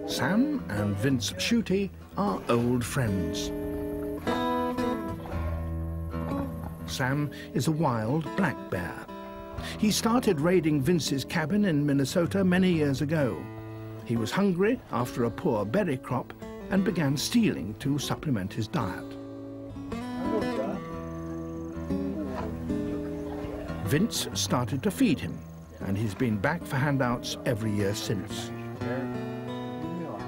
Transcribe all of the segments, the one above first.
Sam and Vince Schutte are old friends. Sam is a wild black bear. He started raiding Vince's cabin in Minnesota many years ago. He was hungry after a poor berry crop and began stealing to supplement his diet. Vince started to feed him, and he's been back for handouts every year since.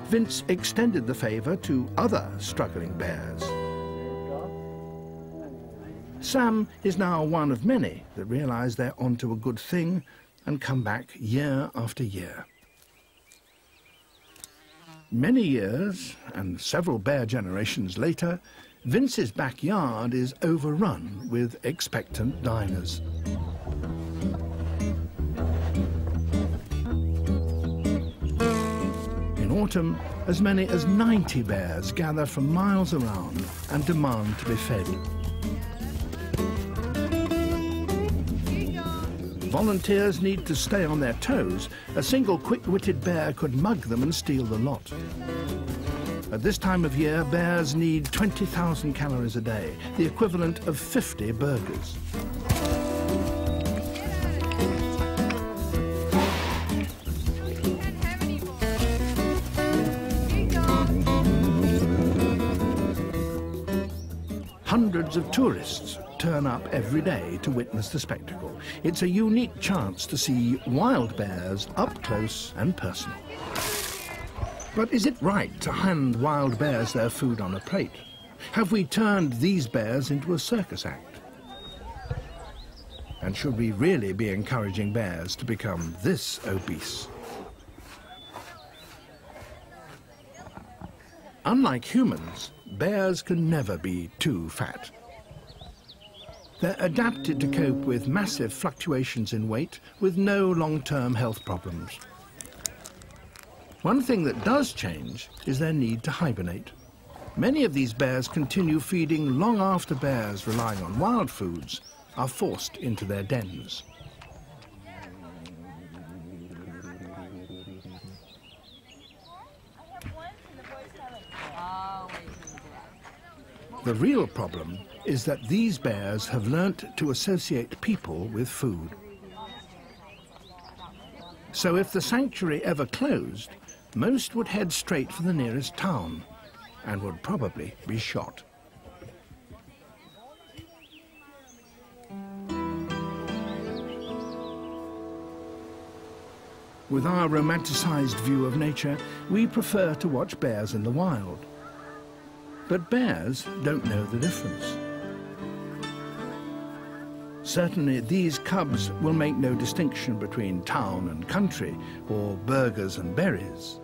Vince extended the favor to other struggling bears. Sam is now one of many that realize they're onto a good thing and come back year after year. Many years, and several bear generations later, Vince's backyard is overrun with expectant diners. In autumn, as many as 90 bears gather from miles around and demand to be fed. Volunteers need to stay on their toes. A single quick-witted bear could mug them and steal the lot. At this time of year, bears need 20,000 calories a day, the equivalent of 50 burgers. Hundreds of tourists turn up every day to witness the spectacle. It's a unique chance to see wild bears up close and personal. But is it right to hand wild bears their food on a plate? Have we turned these bears into a circus act? And should we really be encouraging bears to become this obese? Unlike humans, bears can never be too fat. They're adapted to cope with massive fluctuations in weight with no long-term health problems. One thing that does change is their need to hibernate. Many of these bears continue feeding long after bears relying on wild foods are forced into their dens. The real problem is that these bears have learnt to associate people with food. So if the sanctuary ever closed, most would head straight for the nearest town and would probably be shot. With our romanticized view of nature, we prefer to watch bears in the wild. But bears don't know the difference. Certainly, these cubs will make no distinction between town and country, or burgers and berries.